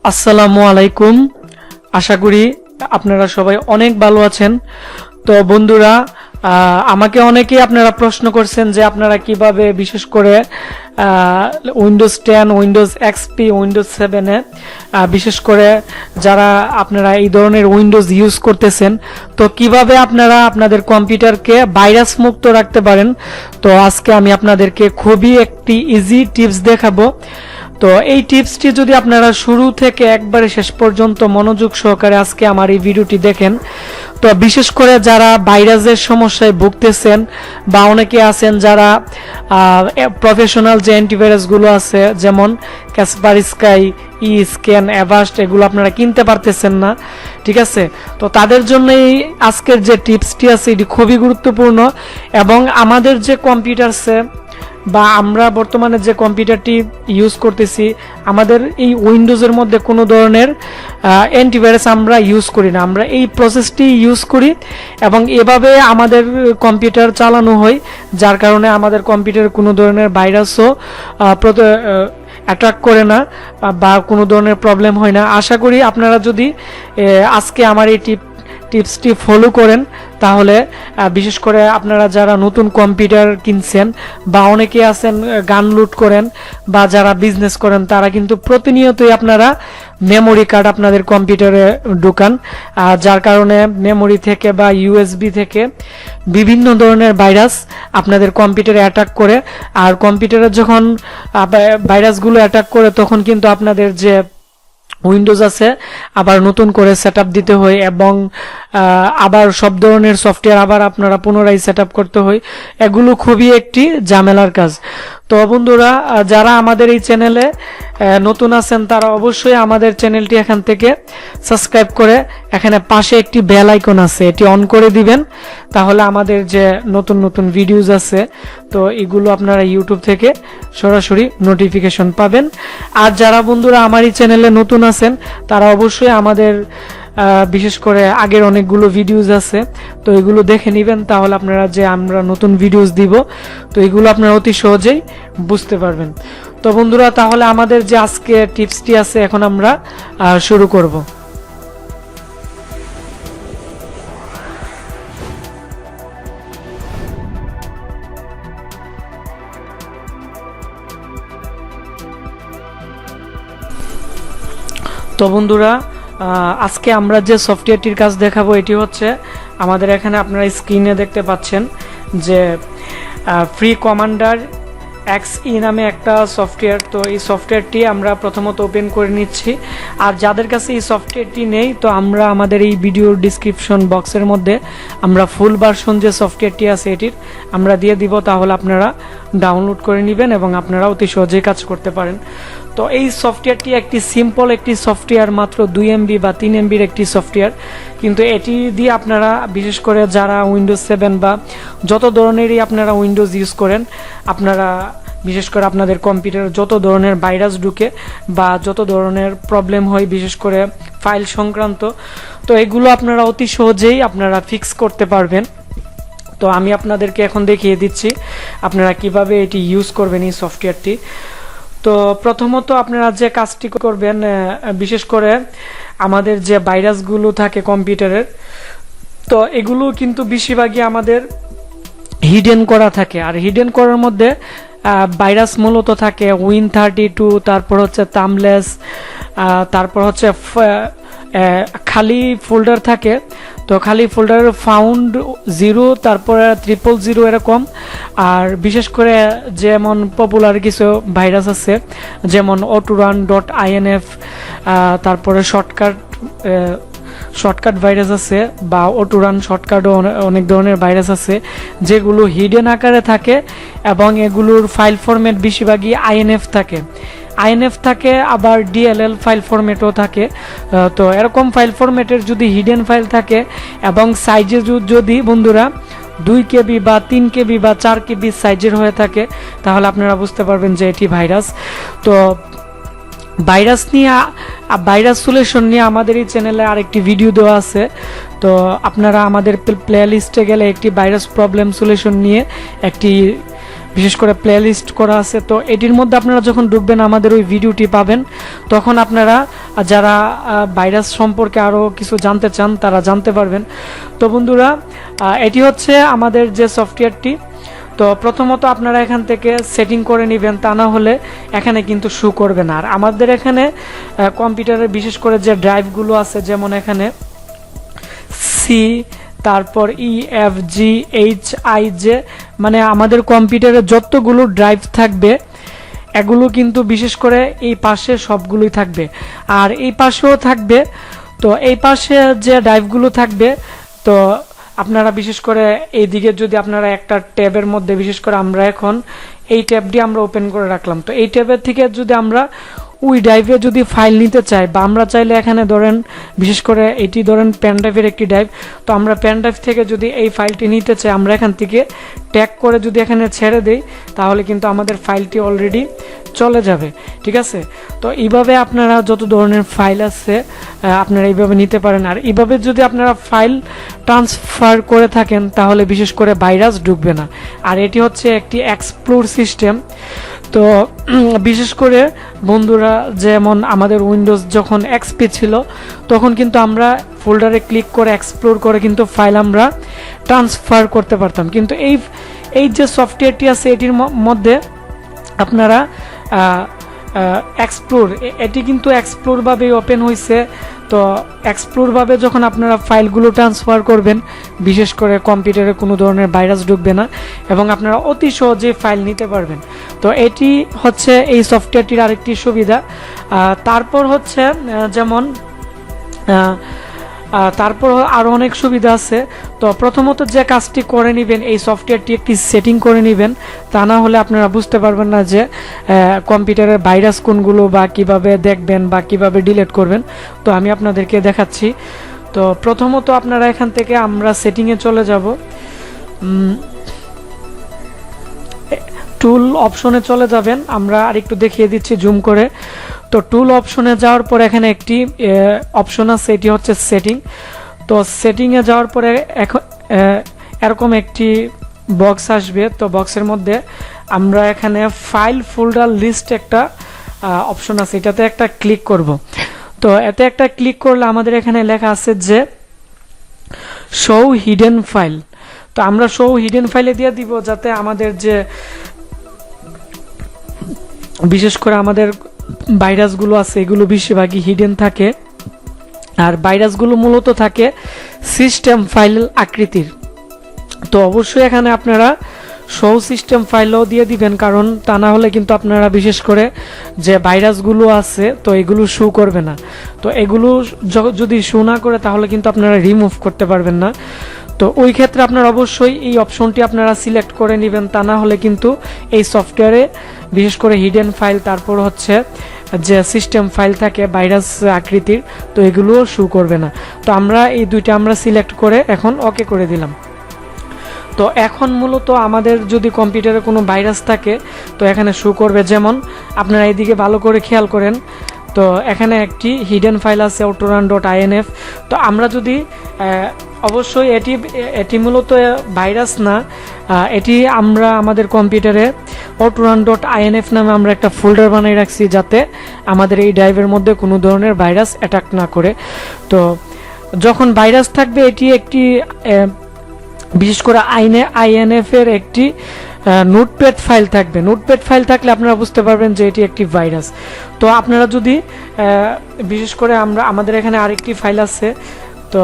আসসালামু আলাইকুম। আশা করি আপনারা সবাই অনেক ভালো আছেন। তো বন্ধুরা, আমাকে অনেকেই আপনারা প্রশ্ন করছেন যে আপনারা কিভাবে বিশেষ করে উইন্ডোজ 10, উইন্ডোজ এক্সপি, উইন্ডোজ 7-এ বিশেষ করে যারা আপনারা এই ধরনের উইন্ডোজ ইউজ করতেছেন, তো কিভাবে আপনারা আপনাদের কম্পিউটারকে ভাইরাস মুক্ত রাখতে পারেন। তো আজকে আমি আপনাদেরকে খুবই একটি ইজি টিপস দেখাবো। তো এই টিপসটি যদি আপনারা শুরু থেকে একবারে শেষ পর্যন্ত মনোযোগ সহকারে আজকে আমার এই ভিডিওটি দেখেন, তো বিশেষ করে যারা ভাইরাসের সমস্যায় ভুগতেছেন বা অনেকে আছেন যারা প্রফেশনাল যে অ্যান্টিভাইরাসগুলো আছে যেমন কাসপারস্কাই, স্ক্যান, অ্যাভাস্ট, এগুলো আপনারা কিনতে পারতেছেন না, ঠিক আছে। তো তাদের জন্য এই আজকের যে টিপসটি আছে এটি খুবই গুরুত্বপূর্ণ। এবং আমাদের যে কম্পিউটার বা আমরা বর্তমানে যে কম্পিউটারটি ইউজ করতেছি, আমাদের এই উইন্ডোজের মধ্যে কোনো ধরনের অ্যান্টিভাইরাস আমরা ইউজ করি না, আমরা এই প্রসেসটি ইউজ করি এবং এভাবে আমাদের কম্পিউটার চালানো হয়, যার কারণে আমাদের কম্পিউটারে কোনো ধরনের ভাইরাসও অ্যাট্রাক্ট করে না বা কোনো ধরনের প্রবলেম হয় না। আশা করি আপনারা যদি আজকে আমার এই টিপসটি ফলো করেন তাহলে বিশেষ করে আপনারা যারা নতুন কম্পিউটার কিনছেন বা অনেকে আছেন গান লুট করেন বা যারা বিজনেস করেন, তারা কিন্তু প্রতিনিয়তই আপনারা মেমোরি কার্ড আপনাদের কম্পিউটারে ঢোকান, যার কারণে মেমোরি থেকে বা ইউএসবি থেকে বিভিন্ন ধরনের ভাইরাস আপনাদের কম্পিউটারে অ্যাটাক করে। আর কম্পিউটারে যখন ভাইরাসগুলো অ্যাটাক করে তখন কিন্তু আপনাদের যে উইন্ডোজ আছে আবার নতুন করে সেটআপ দিতে হয় এবং আবার সব ধরনের সফটওয়্যার আবার আপনারা পুনরায় সেটআপ করতে হয়। এগুলো খুবই একটি ঝামেলার কাজ। তো বন্ধুরা, যারা আমাদের এই চ্যানেলে নতুন আছেন তারা অবশ্যই আমাদের চ্যানেলটি এখান থেকে সাবস্ক্রাইব করে এখানে পাশে একটি বেল আইকন আছে, এটি অন করে দিবেন, তাহলে আমাদের যে নতুন নতুন ভিডিওস আছে তো এগুলো আপনারা ইউটিউব থেকে সরাসরি নোটিফিকেশন পাবেন। আর যারা বন্ধুরা আমার এই চ্যানেলে নতুন আছেন তারা অবশ্যই আমাদের বিশেষ করে আগের অনেকগুলো ভিডিওস আছে, তো এগুলো দেখে নেবেন, তাহলে আপনারা যে আমরা নতুন ভিডিওস দিব তো এগুলো আপনারা অতি সহজেই বুঝতে পারবেন। তো বন্ধুরা, তাহলে আমাদের যে আজকে টিপসটি আছে এখন আমরা শুরু করব। তো বন্ধুরা, আজকে আমরা যে সফটওয়্যারটির কাজ দেখাবো এটি হচ্ছে আমাদের এখানে আপনারা স্ক্রিনে দেখতে পাচ্ছেন যে ফ্রি কমান্ডার XE নামে একটা সফটওয়্যার। তো এই সফটওয়্যারটি আমরা প্রথমত ওপেন করে নিচ্ছি। আর যাদের কাছে এই সফটওয়্যারটি নেই তো আমরা আমাদের এই ভিডিওর ডিসক্রিপশন বক্সের মধ্যে আমরা ফুল ভার্সন যে সফটওয়্যারটি আছে এটির আমরা দিয়ে দিব, তাহলে আপনারা ডাউনলোড করে নেবেন এবং আপনারা অতি সহজেই কাজ করতে পারেন। তো এই সফটওয়্যারটি একটি সিম্পল একটি সফটওয়্যার, মাত্র 2 MB বা 3 MBর একটি সফটওয়্যার, কিন্তু এটি দিয়ে আপনারা বিশেষ করে যারা উইন্ডোজ 7 বা যত ধরনেরই আপনারা উইন্ডোজ ইউজ করেন, আপনারা বিশেষ করে আপনাদের কম্পিউটারে যত ধরনের ভাইরাস ঢুকে বা যত ধরনের প্রবলেম হয় বিশেষ করে ফাইল সংক্রান্ত, তো এগুলো আপনারা অতি সহজেই আপনারা ফিক্স করতে পারবেন। তো আমি আপনাদেরকে এখন দেখিয়ে দিচ্ছি আপনারা কিভাবে এটি ইউজ করবেন এই সফটওয়্যারটি। তো প্রথমত আপনারা যে কাজটি করবেন, বিশেষ করে আমাদের যে ভাইরাসগুলো থাকে কম্পিউটারের, তো এগুলো কিন্তু বেশিরভাগই আমাদের হিডেন করা থাকে। আর হিডেন করার মধ্যে ভাইরাস মূলত থাকে Win32, তারপর হচ্ছে থাম্বলেস, তারপর হচ্ছে খালি ফোল্ডার থাকে। তো খালি ফোল্ডার ফাউন্ড 0, তারপরে 000 এরকম। আর বিশেষ করে যেমন পপুলার কিছু ভাইরাস আছে যেমন autorun.inf, তারপরে শর্টকাট ভাইরাস আছে বা অটোরান শর্টকাটও অনেক ধরনের ভাইরাস আছে যেগুলো হিডেন আকারে থাকে এবং এগুলোর ফাইল ফরম্যাট বেশিরভাগই INF থাকে, আবার DLL ফাইল ফরম্যাটও থাকে। তো এরকম ফাইল ফরম্যাটের যদি হিডেন ফাইল থাকে এবং সাইজে যদি বন্ধুরা 2 KB বা 3 KB বা 4 KB সাইজের হয়ে থাকে তাহলে আপনারা বুঝতে পারবেন যে এটি ভাইরাস। তো ভাইরাস সলিউশন নিয়ে আমাদের এই চ্যানেলে আরেকটি ভিডিও দেওয়া আছে, তো আপনারা আমাদের প্লে লিস্টে গেলে একটি ভাইরাস প্রবলেম সলিউশন নিয়ে একটি বিশেষ করে প্লে লিস্ট করা আছে। তো এটির মধ্যে আপনারা যখন ঢুকবেন আমাদের ওই ভিডিওটি পাবেন, তখন আপনারা যারা ভাইরাস সম্পর্কে আরও কিছু জানতে চান তারা জানতে পারবেন। তো বন্ধুরা, এটি হচ্ছে আমাদের যে সফটওয়্যারটি। তো প্রথমত আপনারা এখান থেকে সেটিং করে নেবেন, তা না হলে এখানে কিন্তু শো করবে না। আর আমাদের এখানে কম্পিউটারে বিশেষ করে যে ড্রাইভগুলো আছে, যেমন এখানে সি, তারপর EFGHIJ, মানে আমাদের কম্পিউটারে যতগুলো ড্রাইভ থাকবে এগুলো কিন্তু বিশেষ করে এই পাশে সবগুলোই থাকবে, আর এই পাশেও থাকবে। তো এই পাশে যে ড্রাইভগুলো থাকবে, তো আপনারা বিশেষ করে এই দিকে যদি আপনারা একটা ট্যাবের মধ্যে, বিশেষ করে আমরা এখন এই ট্যাবটি আমরা ওপেন করে রাখলাম, তো এই ট্যাবের থেকে যদি আমরা ওই ড্রাইভে যদি ফাইল নিতে চাই, বা আমরা চাইলে এখানে ধরেন বিশেষ করে এটি ধরেন পেন ড্রাইভের একটি ড্রাইভ, তো আমরা পেন ড্রাইভ থেকে যদি এই ফাইলটি নিতে চাই, আমরা এখান থেকে ট্যাগ করে যদি এখানে ছেড়ে দেই, তাহলে কিন্তু আমাদের ফাইলটি অলরেডি চলে যাবে। ঠিক আছে, তো এইভাবে আপনারা যত ধরনের ফাইল আছে আপনারা এইভাবে নিতে পারেন। আর এইভাবে যদি আপনারা ফাইল ট্রান্সফার করে থাকেন তাহলে বিশেষ করে ভাইরাস ঢুকবে না। আর এটি হচ্ছে একটি এক্সপ্লোর সিস্টেম। তো বিশেষ করে বন্ধুরা, যেমন আমাদের উইন্ডোজ যখন XP ছিল তখন কিন্তু আমরা ফোল্ডারে ক্লিক করে এক্সপ্লোর করে কিন্তু ফাইল আমরা ট্রান্সফার করতে পারতাম, কিন্তু এই যে সফটওয়্যারটি আছে এটির মধ্যে আপনারা এক্সপ্লোর, এটি কিন্তু এক্সপ্লোরভাবে ওপেন হয়েছে। তো এক্সপ্লোরভাবে যখন আপনারা ফাইলগুলো ট্রান্সফার করবেন, বিশেষ করে কম্পিউটারে কোনো ধরনের ভাইরাস ঢুকবে না এবং আপনারা অতি সহজে ফাইল নিতে পারবেন। তো এটি হচ্ছে এই সফটওয়্যারটির আরেকটি সুবিধা। তারপর হচ্ছে যেমন তারপর আরও অনেক সুবিধা আছে। তো প্রথমত যে কাজটি করে নেবেন, এই সফটওয়্যারটি একটি সেটিং করে নেবেন, তা না হলে আপনারা বুঝতে পারবেন না যে কম্পিউটারের ভাইরাস কোনগুলো, বা কিভাবে দেখবেন বা কিভাবে ডিলিট করবেন। তো আমি আপনাদেরকে দেখাচ্ছি। তো প্রথমত আপনারা এখান থেকে আমরা সেটিংয়ে চলে যাব, টুল অপশনে চলে যাবেন। আমরা আরেকটু দেখিয়ে দিচ্ছি জুম করে। তো টুল অপশনে যাওয়ার পর এখানে একটি অপশন আছে, এটি হচ্ছে সেটিং। তো সেটিংয়ে যাওয়ার পরে এখন এরকম একটি বক্স আসবে। তো বক্সের মধ্যে আমরা এখানে ফাইল ফোল্ডার লিস্ট একটা অপশন আছে, এটাতে একটা ক্লিক করব। তো এতে একটা ক্লিক করলে আমাদের এখানে লেখা আছে যে শো হিডেন ফাইল। তো আমরা শো হিডেন ফাইলে দিয়ে দিব, যাতে আমাদের যে বিশেষ করে আমাদের ভাইরাসগুলো আছে এগুলো বেশিরভাগই হিডেন থাকে। আর ভাইরাসগুলো মূলত থাকে সিস্টেম ফাইল আকৃতির। তো অবশ্যই এখানে আপনারা শো সিস্টেম ফাইলও দিয়ে দিবেন, কারণ তা না হলে কিন্তু আপনারা বিশেষ করে যে ভাইরাসগুলো আছে তো এগুলো শো করবে না। তো এগুলো যদি শো না করে তাহলে কিন্তু আপনারা রিমুভ করতে পারবেন না। তো ওই ক্ষেত্রে আপনারা অবশ্যই এই অপশনটি আপনারা সিলেক্ট করে নেবেন, তা না হলে কিন্তু এই সফটওয়্যারে বিশেষ করে হিডেন ফাইল, তারপর হচ্ছে যে সিস্টেম ফাইল থাকে ভাইরাস আকৃতির, তো এগুলোও শো করবে না। তো আমরা এই দুইটা আমরা সিলেক্ট করে এখন ওকে করে দিলাম। তো এখন মূলত আমাদের যদি কম্পিউটারে কোনো ভাইরাস থাকে তো এখানে শো করবে। যেমন আপনারা এইদিকে ভালো করে খেয়াল করেন, তো এখানে একটি হিডেন ফাইল আছে autorun.inf। তো আমরা যদি অবশ্যই এটি মূলত ভাইরাস না, এটি আমরা আমাদের কম্পিউটারে autorun.inf নামে আমরা একটা ফোল্ডার বানিয়ে রাখছি, যাতে আমাদের এই ড্রাইভের মধ্যে কোনো ধরনের ভাইরাস অ্যাটাক না করে। তো যখন ভাইরাস থাকবে এটি একটি বিশেষ করে INF এর একটি নোটপ্যাড ফাইল থাকবে। নোটপ্যাড ফাইল থাকলে আপনারা বুঝতে পারবেন যে এটি একটি ভাইরাস। তো আপনারা যদি বিশেষ করে আমাদের এখানে আরেকটি ফাইল আছে, তো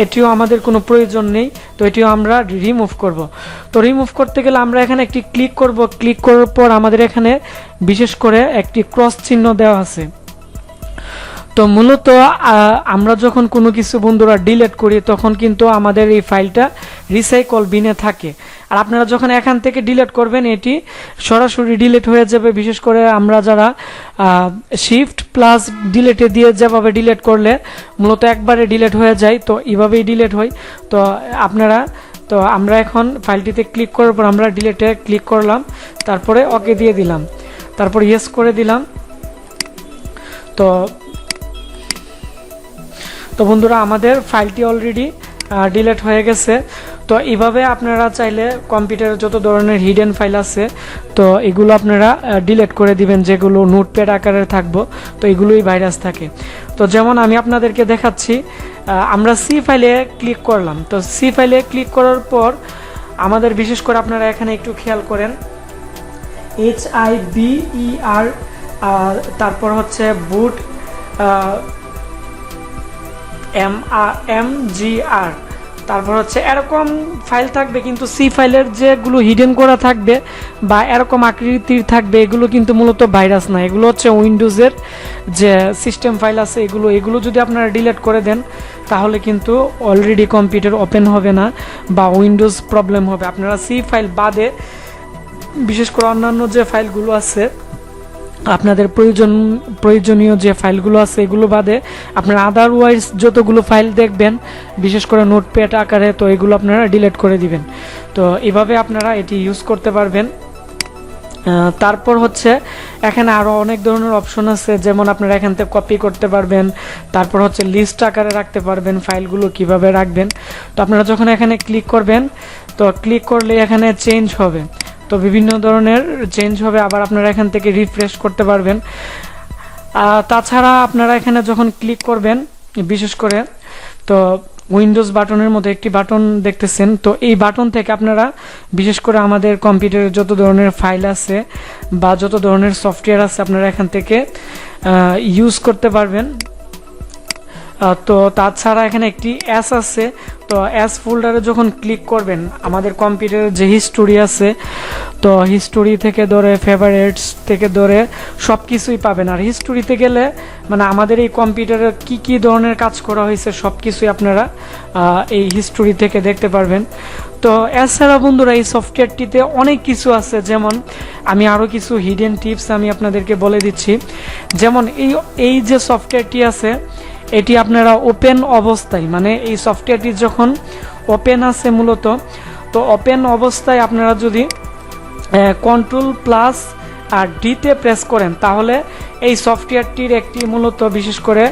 এটিও আমাদের কোনো প্রয়োজন নেই, তো এটিও আমরা রিমুভ করব। তো রিমুভ করতে গেলে আমরা এখানে একটি ক্লিক করব। ক্লিক করার পর আমাদের এখানে বিশেষ করে একটি ক্রস চিহ্ন দেওয়া আছে। তো মূলত আমরা যখন কোনো কিছু বন্ধুরা ডিলিট করি তখন কিন্তু আমাদের এই ফাইলটা রিসাইকেল বিনে থাকে। আর আপনারা যখন এখান থেকে ডিলিট করবেন এটি সরাসরি ডিলিট হয়ে যাবে। বিশেষ করে আমরা যারা শিফট প্লাস ডিলিটে দিয়ে যেভাবে ডিলিট করলে মূলত একবারে ডিলিট হয়ে যায়, তো এইভাবেই ডিলিট হয়। তো আমরা এখন ফাইলটিতে ক্লিক করার পর আমরা ডিলিটে ক্লিক করলাম, তারপরে ওকে দিয়ে দিলাম, তারপর ইয়েস করে দিলাম। তো বন্ধুরা আমাদের ফাইলটি অলরেডি ডিলিট হয়ে গেছে। তো এইভাবে আপনারা চাইলে কম্পিউটারে যত ধরনের হিডেন ফাইল আছে তো এগুলো আপনারা ডিলিট করে দিবেন, যেগুলো নোটপ্যাড আকারে থাকবো, তো এগুলোই ভাইরাস থাকে। তো যেমন আমি আপনাদেরকে দেখাচ্ছি, আমরা সি ফাইলে ক্লিক করলাম। তো সি ফাইলে ক্লিক করার পর আমাদের বিশেষ করে আপনারা এখানে একটু খেয়াল করেন, HIBER, তারপর হচ্ছে বুট MGR, তারপর হচ্ছে এরকম ফাইল থাকবে। কিন্তু সি ফাইলের যেগুলো হিডেন করা থাকবে বা এরকম আকৃতির থাকবে, এগুলো কিন্তু মূলত ভাইরাস না, এগুলো হচ্ছে উইন্ডোজের যে সিস্টেম ফাইল আছে এগুলো যদি আপনারা ডিলিট করে দেন তাহলে কিন্তু অলরেডি কম্পিউটার ওপেন হবে না বা উইন্ডোজ প্রবলেম হবে। আপনারা সি ফাইল বাদে বিশেষ করে অন্যান্য যে ফাইলগুলো আছে, আপনাদের প্রয়োজনীয় যে ফাইলগুলো আছে এগুলো বাদে আপনারা আদারওয়াইজ যতগুলো ফাইল দেখবেন বিশেষ করে নোটপ্যাড আকারে, তো এগুলো আপনারা ডিলিট করে দিবেন। তো এভাবে আপনারা এটি ইউজ করতে পারবেন। তারপর হচ্ছে এখানে আরও অনেক ধরনের অপশন আছে, যেমন আপনারা এখান থেকে কপি করতে পারবেন, তারপর হচ্ছে লিস্ট আকারে রাখতে পারবেন ফাইলগুলো কিভাবে রাখবেন। তো আপনারা যখন এখানে ক্লিক করবেন, তো ক্লিক করলে এখানে চেঞ্জ হবে, তো বিভিন্ন ধরনের চেঞ্জ হবে, আবার আপনারা এখান থেকে রিফ্রেশ করতে পারবেন। তাছাড়া আপনারা এখানে যখন ক্লিক করবেন বিশেষ করে, তো উইন্ডোজ বাটনের মধ্যে একটি বাটন দেখতেছেন, তো এই বাটন থেকে আপনারা বিশেষ করে আমাদের কম্পিউটারে যত ধরনের ফাইল আছে বা যত ধরনের সফটওয়্যার আছে আপনারা এখান থেকে ইউজ করতে পারবেন। তো তাছাড়া এখানে একটি অ্যাস আছে, তো অ্যাস ফোল্ডারে যখন ক্লিক করবেন আমাদের কম্পিউটারের যে হিস্টোরি আছে, তো হিস্টোরি থেকে ধরে ফেভারিটস থেকে ধরে সব কিছুই পাবেন। আর হিস্টোরিতে গেলে মানে আমাদের এই কম্পিউটারে কি কি ধরনের কাজ করা হয়েছে সব কিছুই আপনারা এই হিস্টোরি থেকে দেখতে পারবেন। তো এছাড়া বন্ধুরা এই সফটওয়্যারটিতে অনেক কিছু আছে, যেমন আমি আরও কিছু হিডেন টিপস আমি আপনাদেরকে বলে দিচ্ছি। যেমন এই যে সফটওয়্যারটি আছে এটি আপনারা ওপেন অবস্থায়, মানে এই সফটওয়্যারটি যখন ওপেন আছে মূলত, তো ওপেন অবস্থায় আপনারা যদি Ctrl+ আর ডিতে প্রেস করেন তাহলে এই সফটওয়্যারটির একটি মূলত বিশেষ করে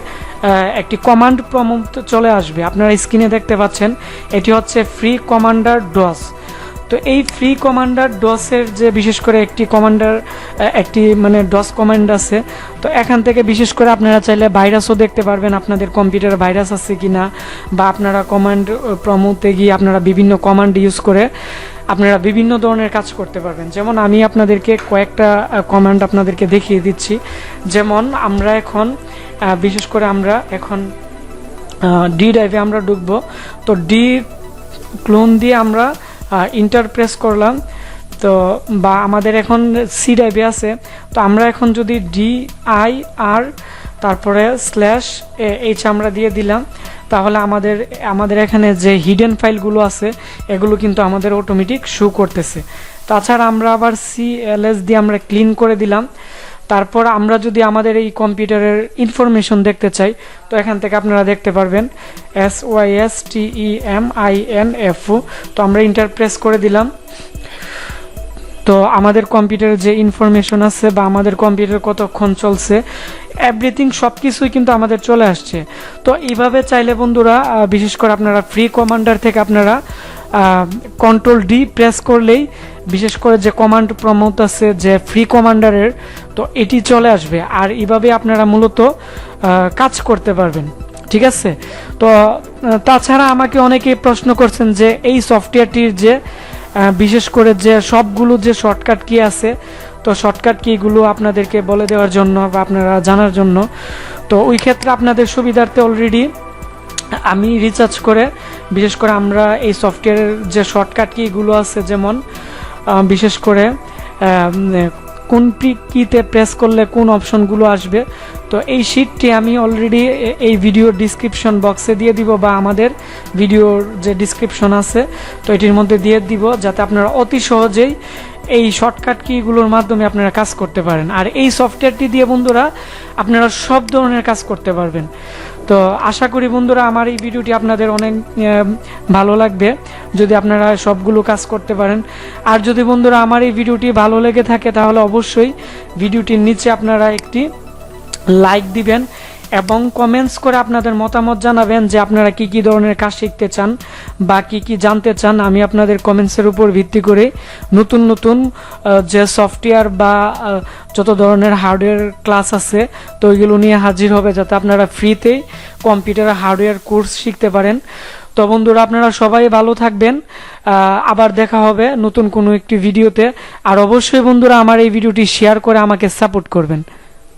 একটি কমান্ড প্রম্পট চলে আসবে। আপনারা স্ক্রিনে দেখতে পাচ্ছেন এটি হচ্ছে ফ্রি কমান্ডার ডস। তো এই ফ্রি কমান্ডার ডসের যে বিশেষ করে একটি মানে ডস কমান্ড আছে, তো এখান থেকে বিশেষ করে আপনারা চাইলে ভাইরাসও দেখতে পারবেন, আপনাদের কম্পিউটারে ভাইরাস আছে কিনা, বা আপনারা কমান্ড প্রম্পটে গিয়ে আপনারা বিভিন্ন কমান্ড ইউজ করে আপনারা বিভিন্ন ধরনের কাজ করতে পারবেন। যেমন আমি আপনাদেরকে কয়েকটা কমান্ড আপনাদেরকে দেখিয়ে দিচ্ছি। যেমন আমরা এখন বিশেষ করে আমরা এখন ডি ড্রাইভে আমরা ঢুকবো, তো ডি ক্লোন দিয়ে আমরা ইন্টার প্রেস করলাম, তো বা আমাদের এখন সি ড্রাইভে আছে, তো আমরা এখন যদি DIR তারপরে /H আমরা দিয়ে দিলাম তাহলে আমাদের এখানে যে হিডেন ফাইলগুলো আছে এগুলো কিন্তু আমাদের অটোমেটিক শো করতেছে। তাছাড়া আমরা আবার CLS দিয়ে আমরা ক্লিন করে দিলাম। তারপর আমরা যদি আমাদের এই কম্পিউটারের ইনফরমেশন দেখতে চাই, তো এখান থেকে আপনারা দেখতে পারবেন SYSTEMINFO, তো আমরা ইন্টার প্রেস করে দিলাম। তো আমাদের কম্পিউটারের যে ইনফরমেশন আছে বা আমাদের কম্পিউটার কতক্ষণ চলছে এভরিথিং সব কিছুই কিন্তু আমাদের চলে আসছে। তো এইভাবে চাইলে বন্ধুরা বিশেষ করে আপনারা ফ্রি কমান্ডার থেকে আপনারা Ctrl+D প্রেস করলেই বিশেষ করে যে কমান্ড প্রম্পট আছে যে ফ্রি কমান্ডারের, তো এটি চলে আসবে। আর এইভাবে আপনারা মূলত কাজ করতে পারবেন, ঠিক আছে। তো তাছাড়া আমাকে অনেকেই প্রশ্ন করছেন যে এই সফটওয়্যারটির যে বিশেষ করে যে সবগুলো যে শর্টকাট কি আছে, তো শর্টকাট কিগুলো আপনাদেরকে বলে দেওয়ার জন্য বা আপনারা জানার জন্য, তো ওই ক্ষেত্রে আপনাদের সুবিধার্থে অলরেডি আমি রিসার্চ করে বিশেষ করে আমরা এই সফটওয়্যারের যে শর্টকাট কিগুলো আছে, যেমন বিশেষ করে কোন কিতে প্রেস করলে কোন অপশনগুলো আসবে, তো এই শিটটি আমি অলরেডি এই ভিডিওর ডিসক্রিপশন বক্সে দিয়ে দিব বা আমাদের ভিডিওর যে ডিসক্রিপশন আছে তো এটির মধ্যে দিয়ে দিব, যাতে আপনারা অতি সহজেই এই শর্টকাট কিগুলোর মাধ্যমে আপনারা কাজ করতে পারেন। আর এই সফটওয়্যারটি দিয়ে বন্ধুরা আপনারা সব ধরনের কাজ করতে পারবেন। তো আশা করি বন্ধুরা আমার এই ভিডিওটি আপনাদের অনেক ভালো লাগবে যদি আপনারা সবগুলো কাজ করতে পারেন। আর যদি বন্ধুরা আমার এই ভিডিওটি ভালো লেগে থাকে তাহলে অবশ্যই ভিডিওটির নিচে আপনারা একটি লাইক দিবেন এবং কমেন্টস করে আপনাদের মতামত জানাবেন যে আপনারা কি কি ধরনের কাজ শিখতে চান বা কি কি জানতে চান। আমি আপনাদের কমেন্টসের উপর ভিত্তি করে নতুন নতুন যে সফটওয়্যার বা যত ধরনের হার্ডওয়্যার ক্লাস আছে তো ওইগুলো নিয়ে হাজির হবে, যাতে আপনারা ফ্রিতেই কম্পিউটার হার্ডওয়্যার কোর্স শিখতে পারেন। তো বন্ধুরা, আপনারা সবাই ভালো থাকবেন, আবার দেখা হবে নতুন কোনো একটি ভিডিওতে। আর অবশ্যই বন্ধুরা, আমার এই ভিডিওটি শেয়ার করে আমাকে সাপোর্ট করবেন।